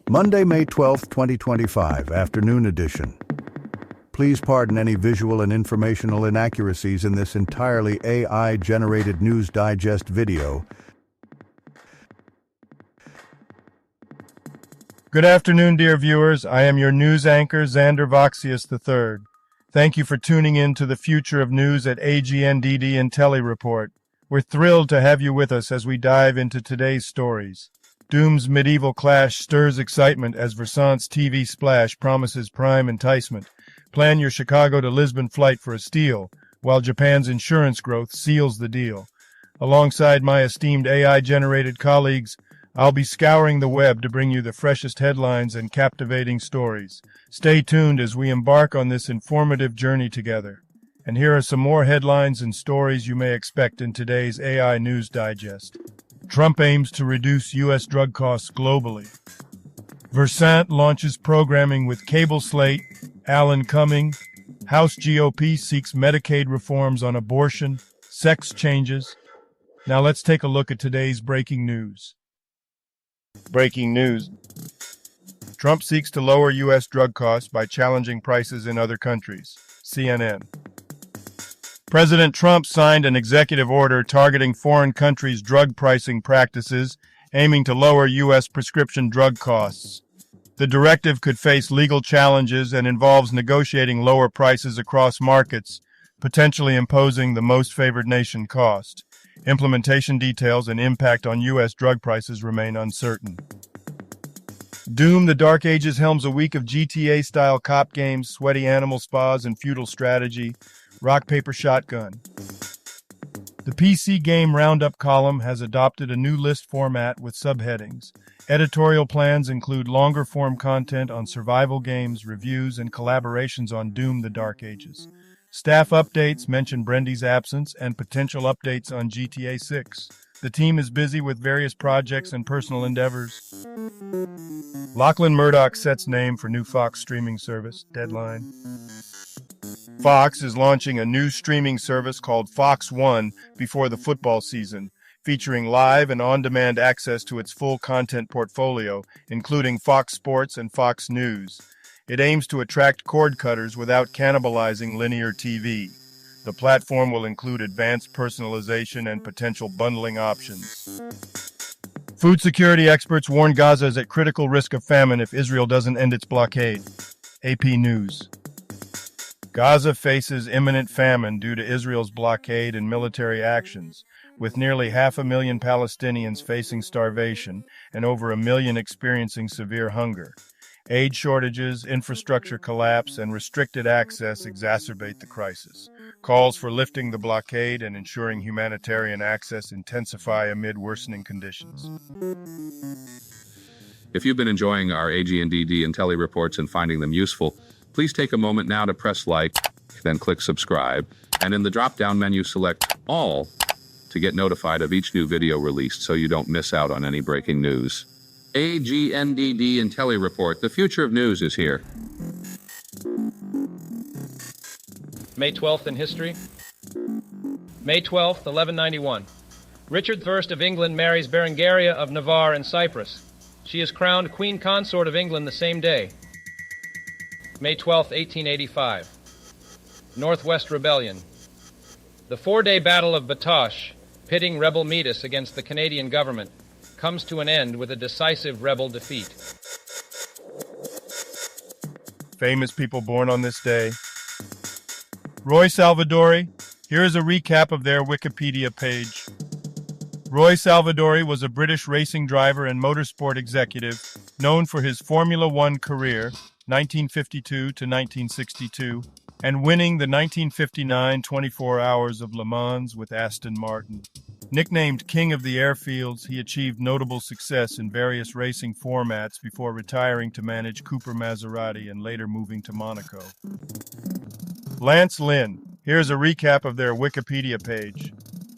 Monday, May 12, 2025, afternoon edition. Please pardon any visual and informational inaccuracies in this entirely AI-generated News Digest video. Good afternoon, dear viewers. I am your news anchor, Xander Voxius III. Thank you for tuning in to the future of news at AGNDD intelliReport. We're thrilled to have you with us as we dive into today's stories. Doom's medieval clash stirs excitement as Versant's TV splash promises prime enticement. Plan your Chicago to Lisbon flight for a steal, while Japan's insurance growth seals the deal. Alongside my esteemed AI-generated colleagues, I'll be scouring the web to bring you the freshest headlines and captivating stories. Stay tuned as we embark on this informative journey together. And here are some more headlines and stories you may expect in today's AI News Digest. Trump aims to reduce U.S. drug costs globally. Versant launches programming with cable slate. Alan Cumming. House GOP seeks Medicaid reforms on abortion, sex changes. Now let's take a look at today's breaking news. Breaking news. Trump seeks to lower U.S. drug costs by challenging prices in other countries. CNN. President Trump signed an executive order targeting foreign countries' drug pricing practices, aiming to lower U.S. prescription drug costs. The directive could face legal challenges and involves negotiating lower prices across markets, potentially imposing the most favored nation cost. Implementation details and impact on U.S. drug prices remain uncertain. Doom: The Dark Ages helms a week of GTA-style cop games, sweaty animal spas, and feudal strategy. Rock, paper, shotgun. The PC Game Roundup column has adopted a new list format with subheadings. Editorial plans include longer-form content on survival games, reviews, and collaborations on Doom: The Dark Ages. Staff updates mention Brendy's absence and potential updates on GTA 6. The team is busy with various projects and personal endeavors. Lachlan Murdoch sets name for new Fox streaming service. Deadline. Fox is launching a new streaming service called Fox One before the football season, featuring live and on-demand access to its full content portfolio, including Fox Sports and Fox News. It aims to attract cord cutters without cannibalizing linear TV. The platform will include advanced personalization and potential bundling options. Food security experts warn Gaza is at critical risk of famine if Israel doesn't end its blockade. AP News. Gaza faces imminent famine due to Israel's blockade and military actions, with nearly 500,000 Palestinians facing starvation and over 1 million experiencing severe hunger. Aid shortages, infrastructure collapse, and restricted access exacerbate the crisis. Calls for lifting the blockade and ensuring humanitarian access intensify amid worsening conditions. If you've been enjoying our AGNDD intelliReports and finding them useful, please take a moment now to press like, then click subscribe, and in the drop-down menu select All to get notified of each new video released so you don't miss out on any breaking news. AGNDD intelliReport, the future of news is here. May 12th in history. May 12th, 1191. Richard I of England marries Berengaria of Navarre and Cyprus. She is crowned Queen Consort of England the same day. May 12th, 1885. Northwest Rebellion. The four-day Battle of Batoche, pitting rebel Metis against the Canadian government, comes to an end with a decisive rebel defeat. Famous people born on this day. Roy Salvadori. Here is a recap of their Wikipedia page. Roy Salvadori was a British racing driver and motorsport executive, known for his Formula One career, 1952 to 1962, and winning the 1959 24 Hours of Le Mans with Aston Martin. Nicknamed King of the Airfields, he achieved notable success in various racing formats before retiring to manage Cooper Maserati and later moving to Monaco. Lance Lynn. Here's a recap of their Wikipedia page.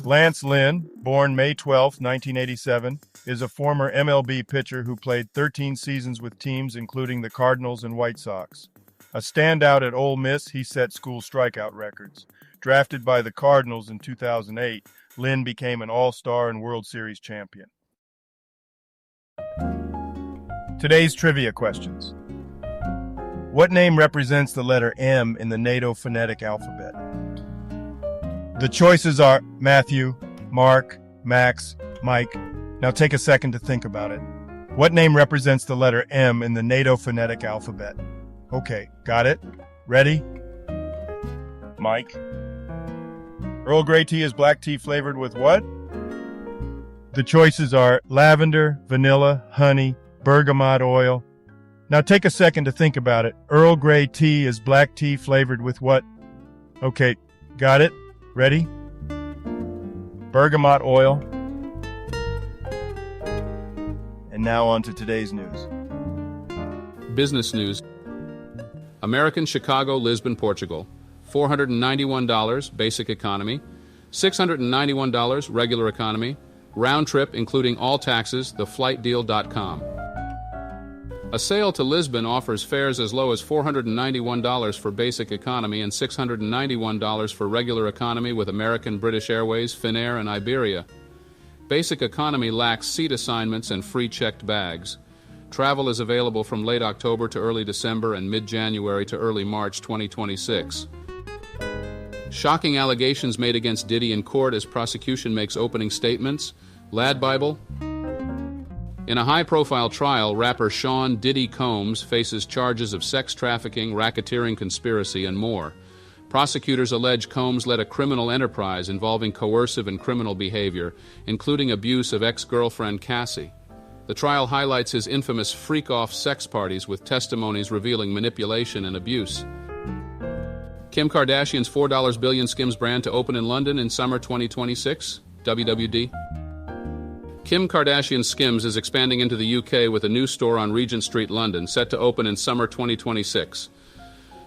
Lance Lynn, born May 12, 1987, is a former MLB pitcher who played 13 seasons with teams including the Cardinals and White Sox. A standout at Ole Miss, he set school strikeout records. Drafted by the Cardinals in 2008, Lynn became an All-Star and World Series champion. Today's trivia questions. What name represents the letter M in the NATO phonetic alphabet? The choices are Matthew, Mark, Max, Mike. Now take a second to think about it. What name represents the letter M in the NATO phonetic alphabet? Okay, got it? Ready? Mike. Earl Grey tea is black tea flavored with what? The choices are lavender, vanilla, honey, bergamot oil. Now take a second to think about it. Earl Grey tea is black tea flavored with what? Okay, got it? Ready? Bergamot oil. And now on to today's news. Business news. American Chicago, Lisbon, Portugal. $491 basic economy, $691 regular economy, round trip including all taxes, theflightdeal.com. A sale to Lisbon offers fares as low as $491 for basic economy and $691 for regular economy with American, British Airways, Finnair, and Iberia. Basic economy lacks seat assignments and free checked bags. Travel is available from late October to early December and mid-January to early March 2026. Shocking allegations made against Diddy in court as prosecution makes opening statements. Lad Bible. In a high-profile trial, rapper Sean Diddy Combs faces charges of sex trafficking, racketeering conspiracy, and more. Prosecutors allege Combs led a criminal enterprise involving coercive and criminal behavior, including abuse of ex-girlfriend Cassie. The trial highlights his infamous freak-off sex parties with testimonies revealing manipulation and abuse. Kim Kardashian's $4 billion Skims brand to open in London in summer 2026. WWD. Kim Kardashian's Skims is expanding into the UK with a new store on Regent Street, London, set to open in summer 2026.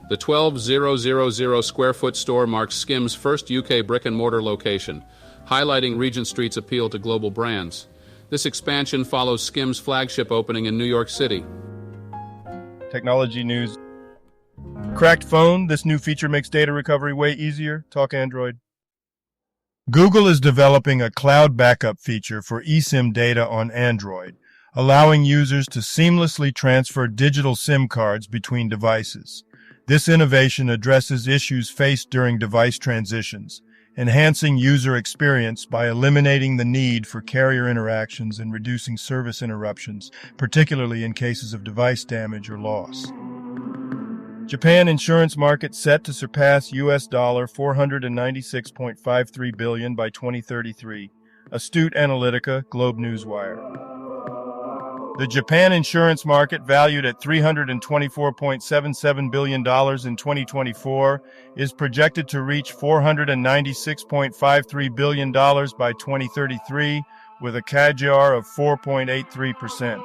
The 12,000 square foot store marks Skims' first UK brick-and-mortar location, highlighting Regent Street's appeal to global brands. This expansion follows Skims' flagship opening in New York City. Technology news. Cracked phone. This new feature makes data recovery way easier. Talk Android. Google is developing a cloud backup feature for eSIM data on Android, allowing users to seamlessly transfer digital SIM cards between devices. This innovation addresses issues faced during device transitions, enhancing user experience by eliminating the need for carrier interactions and reducing service interruptions, particularly in cases of device damage or loss. Japan insurance market set to surpass US $496.53 billion by 2033. Astute Analytica, Globe Newswire. The Japan insurance market, valued at $324.77 billion in 2024, is projected to reach $496.53 billion by 2033, with a CAGR of 4.83%.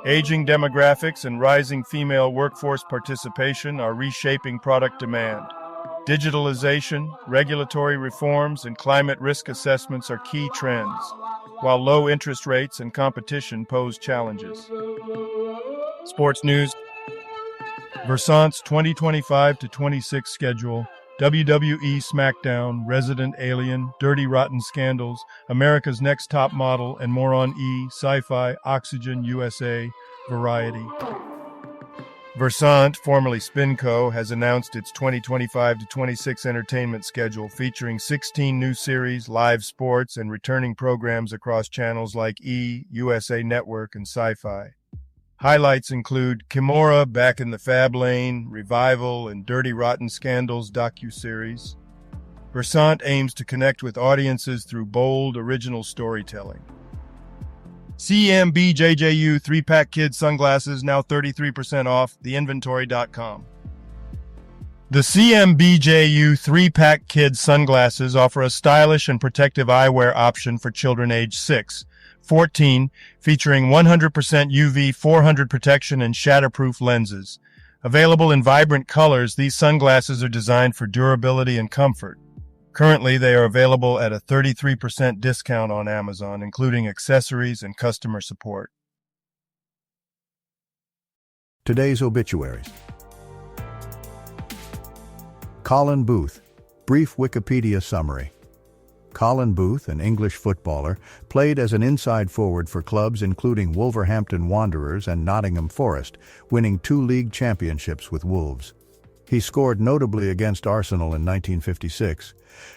Aging demographics and rising female workforce participation are reshaping product demand. Digitalization, regulatory reforms, and climate risk assessments are key trends, while low interest rates and competition pose challenges. Sports news. Versant's 2025-26 schedule, WWE SmackDown, Resident Alien, Dirty Rotten Scandals, America's Next Top Model, and more on E! Sci-Fi, Oxygen, USA, Variety. Versant, formerly Spinco, has announced its 2025-26 entertainment schedule featuring 16 new series, live sports, and returning programs across channels like E!, USA Network, and Sci-Fi. Highlights include Kimura Back in the Fab Lane, Revival, and Dirty Rotten Scandals docuseries. Versant aims to connect with audiences through bold, original storytelling. CMBJJU 3-pack kids sunglasses now 33% off, theinventory.com. The CMBJU 3-pack kids sunglasses offer a stylish and protective eyewear option for children aged 6-14, featuring 100% UV 400 protection and shatterproof lenses. Available in vibrant colors, these sunglasses are designed for durability and comfort. Currently, they are available at a 33% discount on Amazon, including accessories and customer support. Today's obituaries. Colin Booth, brief Wikipedia summary. Colin Booth, an English footballer, played as an inside forward for clubs including Wolverhampton Wanderers and Nottingham Forest, winning 2 league championships with Wolves. He scored notably against Arsenal in 1956,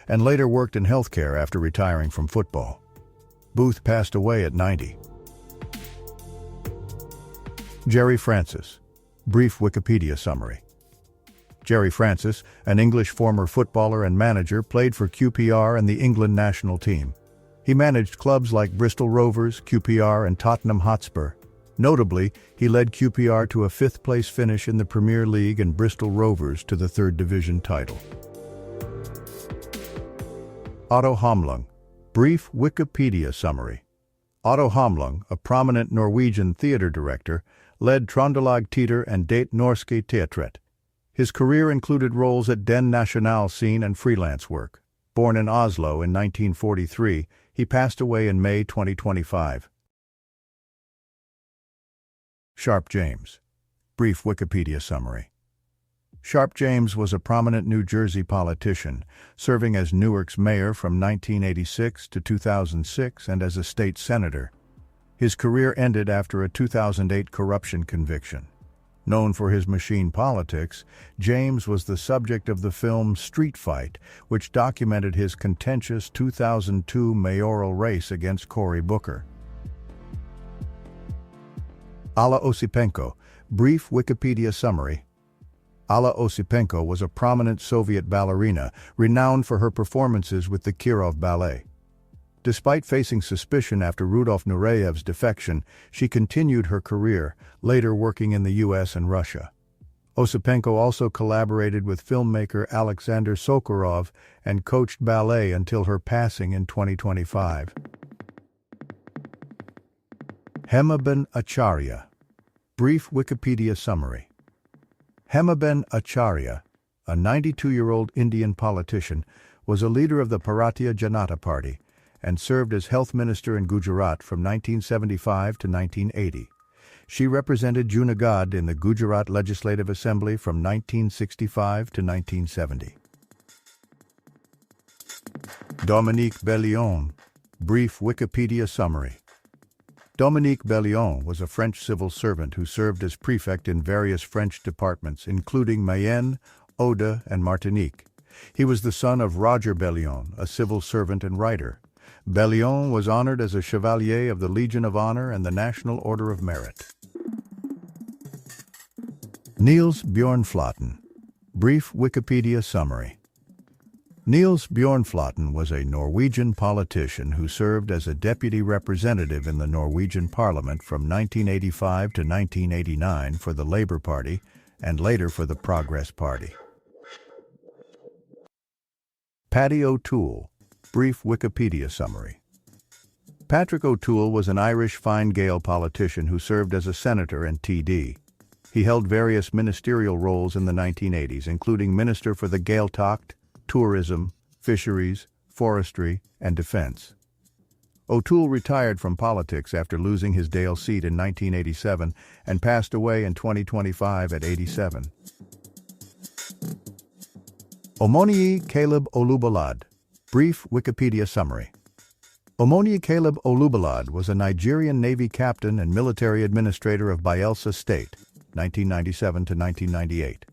and later worked in healthcare after retiring from football. Booth passed away at 90. Jerry Francis. Brief Wikipedia summary. Jerry Francis, an English former footballer and manager, played for QPR and the England national team. He managed clubs like Bristol Rovers, QPR, and Tottenham Hotspur. Notably, he led QPR to a 5th-place finish in the Premier League and Bristol Rovers to the 3rd Division title. Otto Homlung. Brief Wikipedia summary. Otto Homlung, a prominent Norwegian theatre director, led Trondelag Teater and Det Norske Teatret. His career included roles at Den National Scene and freelance work. Born in Oslo in 1943, he passed away in May 2025. Sharpe James. Brief Wikipedia summary. Sharpe James was a prominent New Jersey politician, serving as Newark's mayor from 1986 to 2006 and as a state senator. His career ended after a 2008 corruption conviction. Known for his machine politics, James was the subject of the film Street Fight, which documented his contentious 2002 mayoral race against Cory Booker. Alla Osipenko. Brief Wikipedia summary. Alla Osipenko was a prominent Soviet ballerina, renowned for her performances with the Kirov Ballet. Despite facing suspicion after Rudolf Nureyev's defection, she continued her career, later working in the U.S. and Russia. Osipenko also collaborated with filmmaker Alexander Sokurov and coached ballet until her passing in 2025. Hemaben Acharya. Brief Wikipedia summary. Hemaben Acharya, a 92-year-old Indian politician, was a leader of the Bharatiya Janata Party and served as health minister in Gujarat from 1975 to 1980. She represented Junagadh in the Gujarat Legislative Assembly from 1965 to 1970. Dominique Bellion. Brief Wikipedia summary. Dominique Bellion was a French civil servant who served as prefect in various French departments, including Mayenne, Oude, and Martinique. He was the son of Roger Bellion, a civil servant and writer. Bellion was honored as a Chevalier of the Legion of Honor and the National Order of Merit. Niels Bjornflaten. Brief Wikipedia summary. Niels Bjornflaten was a Norwegian politician who served as a deputy representative in the Norwegian Parliament from 1985 to 1989 for the Labour Party and later for the Progress Party. Paddy O'Toole. Brief Wikipedia summary. Patrick O'Toole was an Irish Fine Gael politician who served as a senator and TD. He held various ministerial roles in the 1980s, including Minister for the Gaeltacht, Tourism, Fisheries, Forestry, and Defence. O'Toole retired from politics after losing his Dáil seat in 1987 and passed away in 2025 at 87. Omoniyi Caleb Olubalad. Brief Wikipedia summary. Omoniyi Caleb Olubalad was a Nigerian Navy captain and military administrator of Bayelsa State, 1997 to 1998.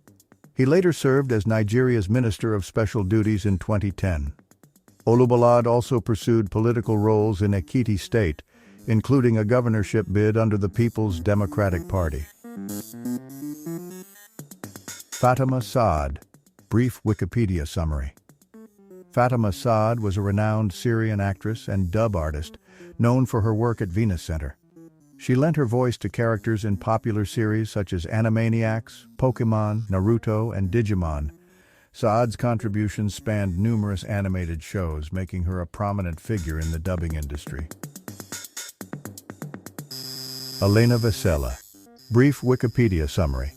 He later served as Nigeria's Minister of Special Duties in 2010. Olubalad also pursued political roles in Ekiti State, including a governorship bid under the People's Democratic Party. Fatima Saad. Brief Wikipedia summary. Fatima Saad was a renowned Syrian actress and dub artist, known for her work at Venus Center. She lent her voice to characters in popular series such as Animaniacs, Pokemon, Naruto, and Digimon. Saad's contributions spanned numerous animated shows, making her a prominent figure in the dubbing industry. Elena Vesela. Brief Wikipedia summary.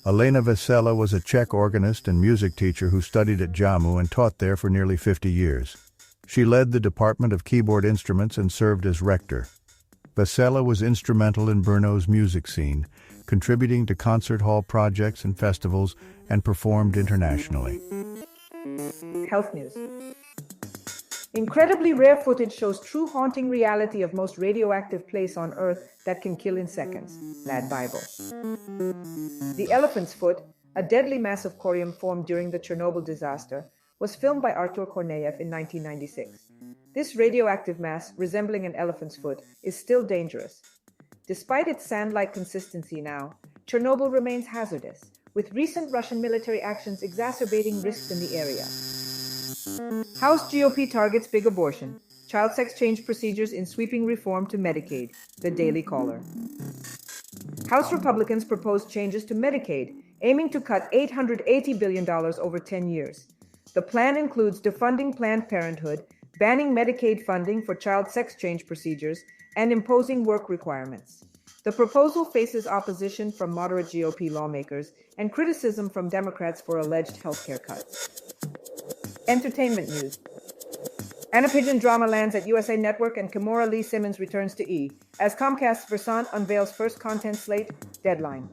Elena Vesela was a Czech organist and music teacher who studied at JAMU and taught there for nearly 50 years. She led the Department of Keyboard Instruments and served as rector. Vesela was instrumental in Brno's music scene, contributing to concert hall projects and festivals, and performed internationally. Health news. Incredibly rare footage shows true haunting reality of most radioactive place on Earth that can kill in seconds. Lad Bible. The elephant's foot, a deadly mass of corium formed during the Chernobyl disaster, was filmed by Artur Korneyev in 1996. This radioactive mass, resembling an elephant's foot, is still dangerous. Despite its sand-like consistency now, Chernobyl remains hazardous, with recent Russian military actions exacerbating risks in the area. House GOP targets big abortion, child sex change procedures in sweeping reform to Medicaid, the Daily Caller. House Republicans propose changes to Medicaid, aiming to cut $880 billion over 10 years. The plan includes defunding Planned Parenthood, banning Medicaid funding for child sex change procedures, and imposing work requirements. The proposal faces opposition from moderate GOP lawmakers and criticism from Democrats for alleged healthcare cuts. Entertainment news. Anna Pigeon drama lands at USA Network and Kimora Lee Simmons returns to E! As Comcast's Versant unveils first content slate, deadline.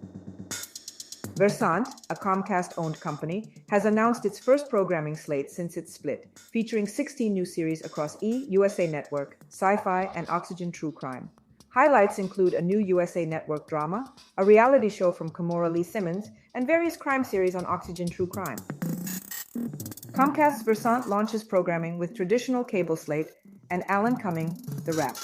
Versant, a Comcast-owned company, has announced its first programming slate since its split, featuring 16 new series across E!, USA Network, Sci-Fi, and Oxygen True Crime. Highlights include a new USA Network drama, a reality show from Kimora Lee Simmons, and various crime series on Oxygen True Crime. Comcast's Versant launches programming with traditional cable slate and Alan Cumming, The Wrap.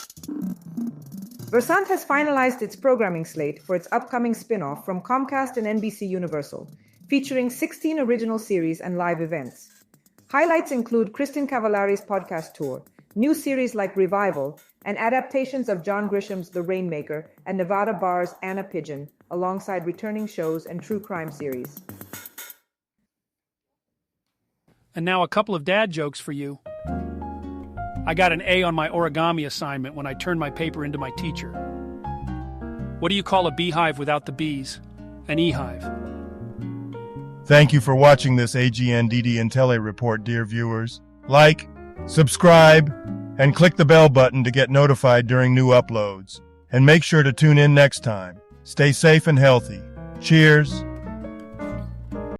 Versant has finalized its programming slate for its upcoming spin-off from Comcast and NBC Universal, featuring 16 original series and live events. Highlights include Kristen Cavallari's podcast tour, new series like Revival, and adaptations of John Grisham's The Rainmaker and Nevada Barr's Anna Pigeon, alongside returning shows and true crime series. And now a couple of dad jokes for you. I got an A on my origami assignment when I turned my paper into my teacher. What do you call a beehive without the bees? An e-hive. Thank you for watching this AGNDD intelliReport, dear viewers. Like, subscribe, and click the bell button to get notified during new uploads. And make sure to tune in next time. Stay safe and healthy. Cheers.